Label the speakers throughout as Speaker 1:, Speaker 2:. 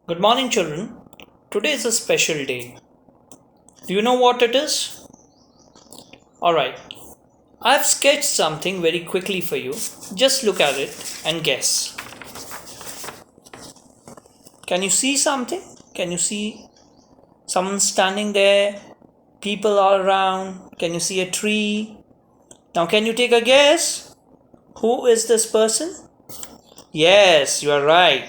Speaker 1: Good morning, children. Today is a special day. Do you know what it is? Alright, I've sketched something very quickly for you. Just look at it and guess. Can you see something? Can you see someone standing there? People all around? Can you see a tree? Now, can you take a guess? Who is this person? Yes, you are right.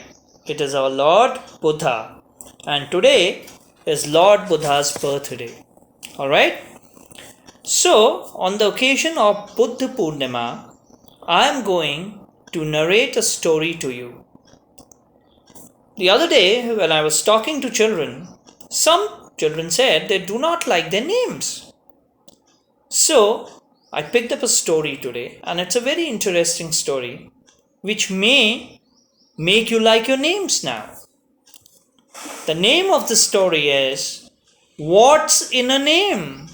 Speaker 1: It is our Lord Buddha. And today is Lord Buddha's birthday. Alright? So, on the occasion of Buddha Purnima, I am going to narrate a story to you. The other day, when I was talking to children, some children said they do not like their names. So, I picked up a story today, and it's a very interesting story which may make you like your names now. The name of the story is What's in a Name?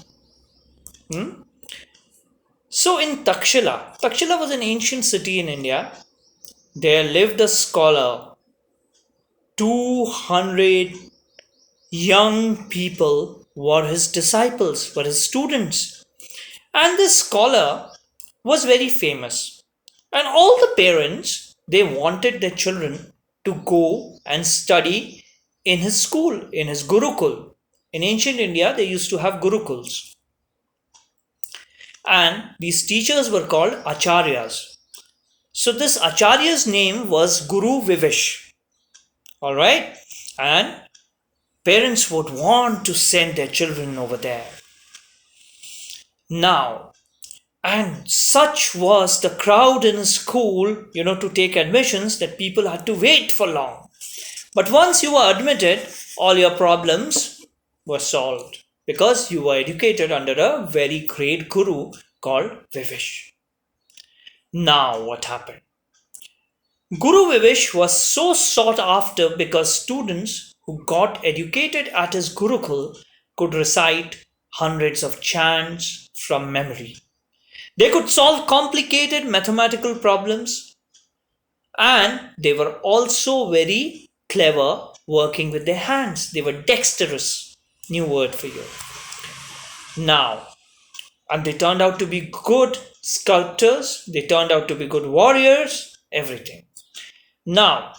Speaker 1: So in Takshila was an ancient city in India. There lived a scholar. 200 young people were his disciples, were his students. And this scholar was very famous. And all the parents, they wanted their children to go and study in his school, in his Gurukul. In ancient India, they used to have Gurukuls. And these teachers were called Acharyas. So this Acharya's name was Guru Vivish. Alright? And parents would want to send their children over there. Now, and such was the crowd in his school, to take admissions that people had to wait for long. But once you were admitted, all your problems were solved because you were educated under a very great guru called Vivish. Now, what happened? Guru Vivish was so sought after because students who got educated at his Gurukul could recite hundreds of chants from memory. They could solve complicated mathematical problems, and they were also very clever working with their hands. They were dexterous. New word for you. Now, and they turned out to be good sculptors, they turned out to be good warriors, everything. Now,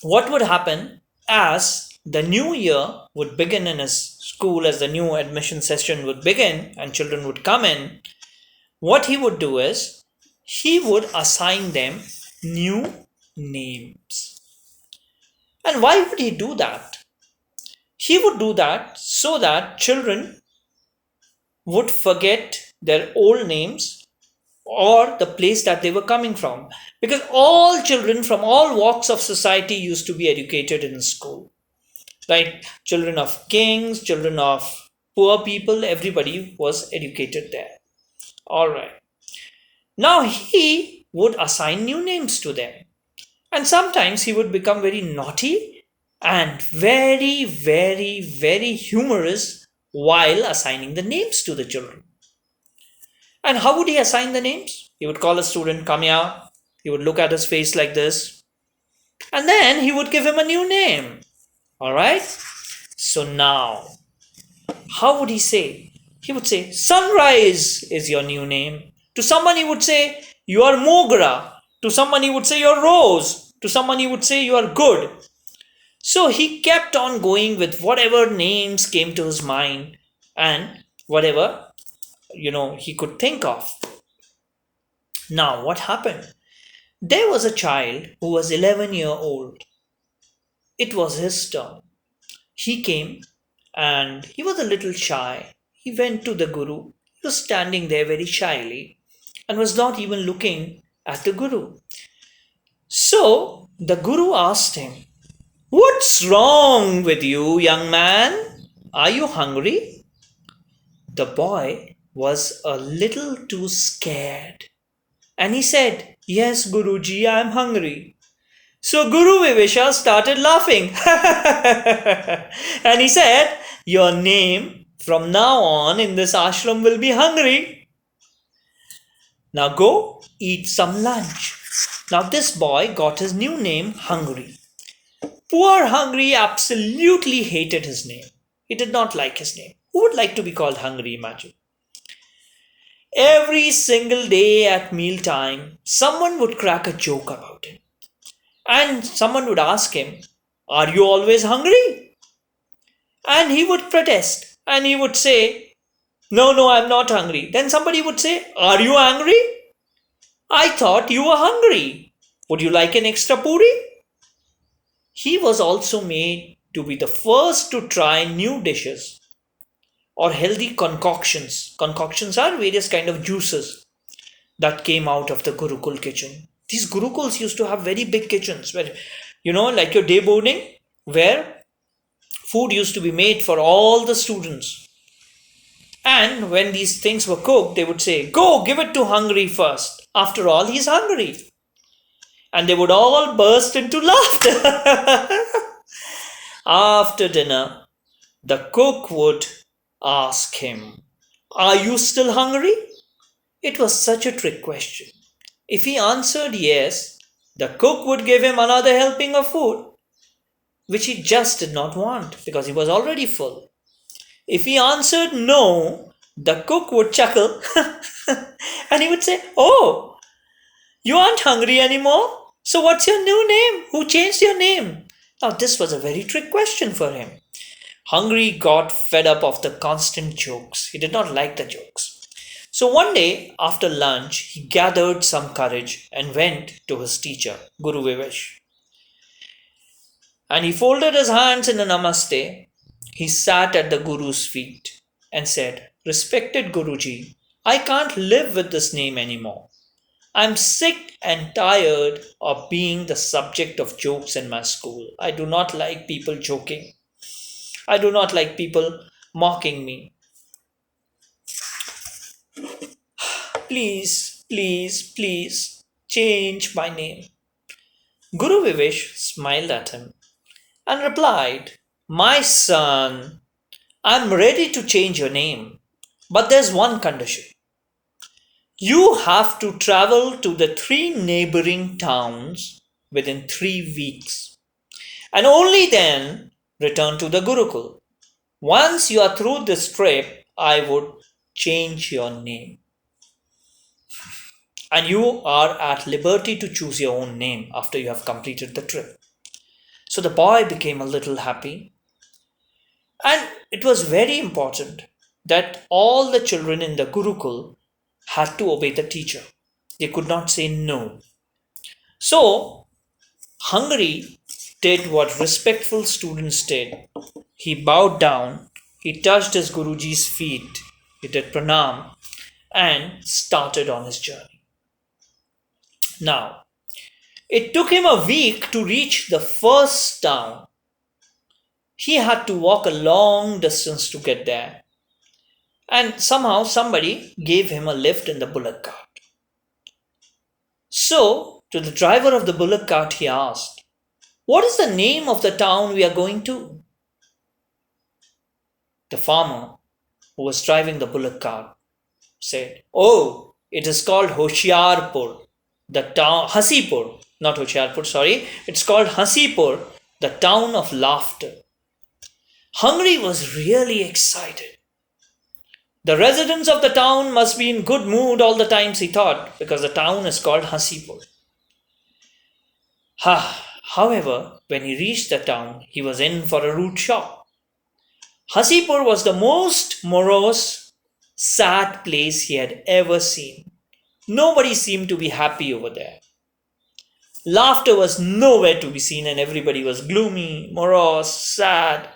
Speaker 1: what would happen as the new year would begin in his school, as the new admission session would begin and children would come in, what he would do is he would assign them new names. And why would he do that? He would do that so that children would forget their old names or the place that they were coming from. Because all children from all walks of society used to be educated in school. Like children of kings, children of poor people, everybody was educated there. Alright. Now he would assign new names to them. And sometimes he would become very naughty and very, very, very humorous while assigning the names to the children. And how would he assign the names? He would call a student, come here. He would look at his face like this. And then he would give him a new name. Alright? So now, how would he say? He would say, Sunrise is your new name. To someone he would say, you are Mogra. To someone he would say, you're Rose. To someone he would say, you are Good. So he kept on going with whatever names came to his mind and whatever he could think of. Now, what happened? There was a child who was 11-year old. It was his turn. He came and he was a little shy. He went to the guru. He was standing there very shyly and was not even looking at the guru. So the guru asked him, "What's wrong with you, young man? Are you hungry?" The boy was a little too scared. And he said, "Yes, Guruji, I am hungry." So Guru Vivisha started laughing. And he said, "Your name from now on in this ashram will be Hungry. Now go eat some lunch." Now this boy got his new name, Hungry. Poor Hungry absolutely hated his name. He did not like his name. Who would like to be called Hungry, imagine? Every single day at mealtime, someone would crack a joke about him. And someone would ask him, "Are you always hungry?" And he would protest and he would say, "No, no, I'm not hungry." Then somebody would say, "Are you angry? I thought you were hungry. Would you like an extra puri?" He was also made to be the first to try new dishes or healthy concoctions. Concoctions are various kind of juices that came out of the Gurukul kitchen. These Gurukuls used to have very big kitchens where, like your day boarding, where food used to be made for all the students. And when these things were cooked, they would say, "Go, give it to Hungry first. After all, he's hungry." And they would all burst into laughter. After dinner, the cook would ask him, "Are you still hungry?" It was such a trick question. If he answered yes, the cook would give him another helping of food, which he just did not want because he was already full. If he answered no, the cook would chuckle and he would say, "Oh, you aren't hungry anymore? So what's your new name? Who changed your name?" Now, this was a very trick question for him. Hungry got fed up of the constant jokes. He did not like the jokes. So one day after lunch, he gathered some courage and went to his teacher, Guru Vivesh. And he folded his hands in a namaste. He sat at the Guru's feet and said, "Respected Guruji, I can't live with this name anymore. I'm sick and tired of being the subject of jokes in my school. I do not like people joking. I do not like people mocking me. Please, please, please change my name." Guru Vivesh smiled at him and replied, "My son, I'm ready to change your name, but there's one condition. You have to travel to the 3 neighboring towns within 3 weeks, and only then return to the Gurukul. Once you are through this trip, I would change your name. And you are at liberty to choose your own name after you have completed the trip." So the boy became a little happy. And it was very important that all the children in the Gurukul had to obey the teacher. They could not say no. So Hungry did what respectful students did. He bowed down, he touched his Guruji's feet, he did pranam, and started on his journey. Now, it took him a week to reach the first town. He had to walk a long distance to get there. And somehow somebody gave him a lift in the bullock cart. So, to the driver of the bullock cart, he asked, "What is the name of the town we are going to?" The farmer, who was driving the bullock cart, said, "Oh, it is called Hoshiarpur, the town, Hasipur, not Hoshiarpur, sorry, it's called Hasipur, the town of laughter." Hungry was really excited. The residents of the town must be in good mood all the times, he thought, because the town is called Hasipur. However, when he reached the town, he was in for a rude shock. Hasipur was the most morose, sad place he had ever seen. Nobody seemed to be happy over there. Laughter was nowhere to be seen, and everybody was gloomy, morose, sad.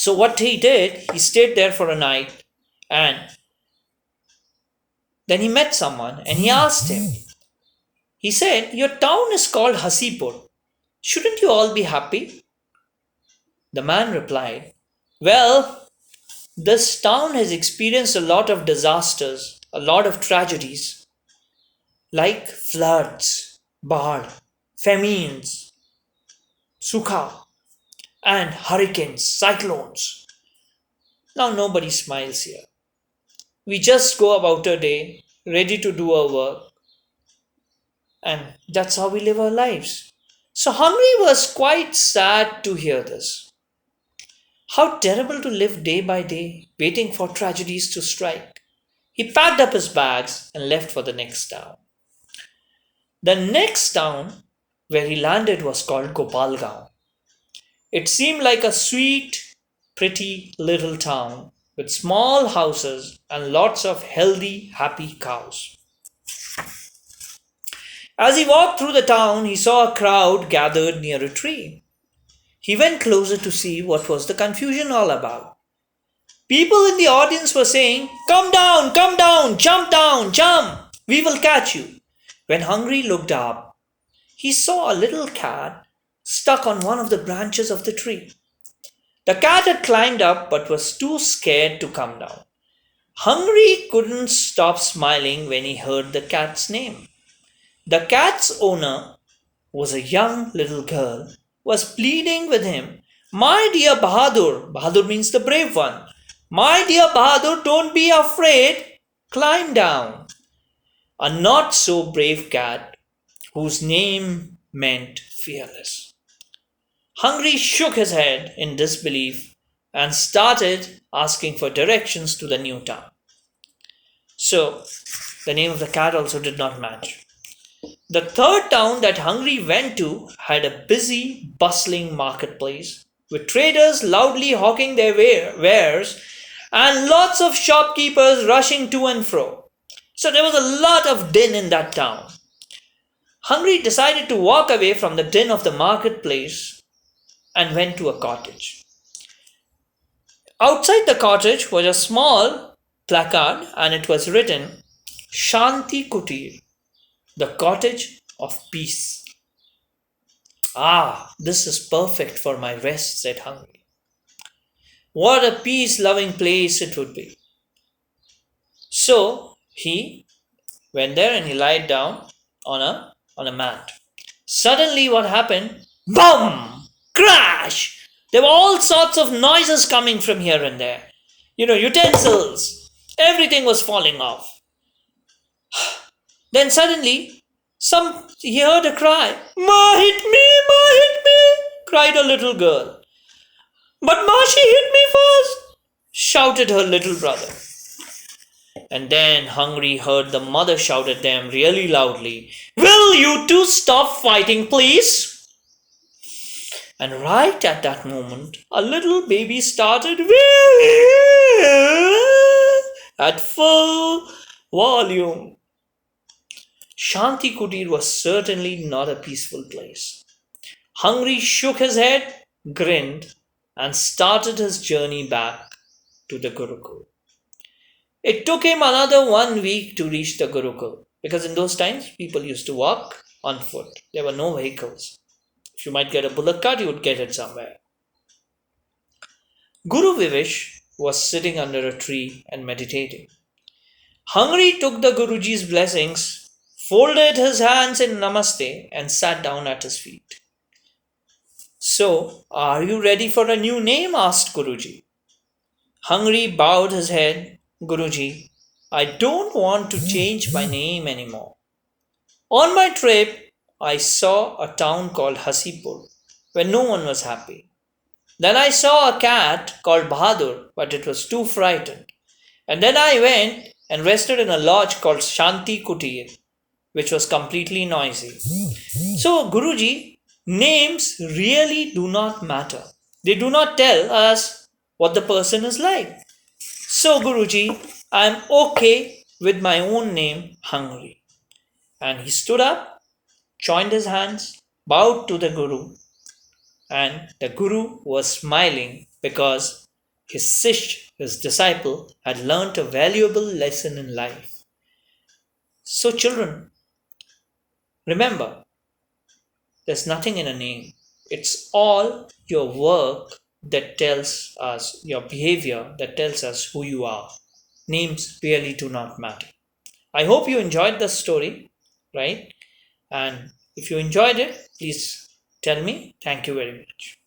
Speaker 1: So what he did, he stayed there for a night, and then he met someone and he asked him. He said, "Your town is called Hasipur. Shouldn't you all be happy?" The man replied, "Well, this town has experienced a lot of disasters, a lot of tragedies, like floods, bahr, famines, sukha, and hurricanes, cyclones. Now nobody smiles here. We just go about our day, ready to do our work. And that's how we live our lives. So Henry was quite sad to hear this. How terrible to live day by day, waiting for tragedies to strike. He packed up his bags and left for the next town. The next town where he landed was called Gopalgaon. It seemed like a sweet, pretty little town with small houses and lots of healthy, happy cows. As he walked through the town, he saw a crowd gathered near a tree. He went closer to see what was the confusion all about. People in the audience were saying, come down, jump, we will catch you. When Hungry looked up, he saw a little cat stuck on one of the branches of the tree. The cat had climbed up but was too scared to come down. Hungry couldn't stop smiling when he heard the cat's name. The cat's owner was a young little girl, was pleading with him, "My dear Bahadur," Bahadur means the brave one, "my dear Bahadur, don't be afraid, climb down." A not so brave cat whose name meant fearless. Hungry shook his head in disbelief and started asking for directions to the new town. So, the name of the cat also did not match. The third town that Hungry went to had a busy, bustling marketplace with traders loudly hawking their wares and lots of shopkeepers rushing to and fro. So there was a lot of din in that town. Hungry decided to walk away from the din of the marketplace and went to a cottage. Outside the cottage was a small placard and it was written, "Shanti Kutir, the cottage of peace." "Ah, this is perfect for my rest," said Hungry. What a peace-loving place it would be. So he went there and he lied down on a mat. Suddenly what happened? Boom! Crash! There were all sorts of noises coming from here and there. Utensils. Everything was falling off. Then suddenly, he heard a cry. "Ma hit me, Ma hit me," cried a little girl. "But Ma, she hit me first," shouted her little brother. And then Hungry heard the mother shout at them really loudly, "Will you two stop fighting, please?" And right at that moment, a little baby started at full volume. Shanti Kutir was certainly not a peaceful place. Hungry shook his head, grinned, and started his journey back to the Gurukul. It took him another 1 week to reach the Gurukul because in those times people used to walk on foot. There were no vehicles. If you might get a bullock cart, you would get it somewhere. Guru Vivish was sitting under a tree and meditating. Hungry took the Guruji's blessings, folded his hands in namaste, and sat down at his feet. "So, are you ready for a new name?" asked Guruji. Hungry bowed his head. "Guruji, I don't want to change my name anymore. On my trip, I saw a town called Hasipur, where no one was happy. Then I saw a cat called Bahadur, but it was too frightened. And then I went and rested in a lodge called Shanti Kutir, which was completely noisy." So, Guruji, names really do not matter. They do not tell us what the person is like. So, Guruji, I am okay with my own name, Hungry. And he stood up, joined his hands, bowed to the Guru, and the Guru was smiling because his Sish, his disciple, had learnt a valuable lesson in life. So, children, remember, there's nothing in a name. It's all your work that tells us, your behavior that tells us who you are. Names really do not matter. I hope you enjoyed the story, right? And if you enjoyed it, please tell me. Thank you very much.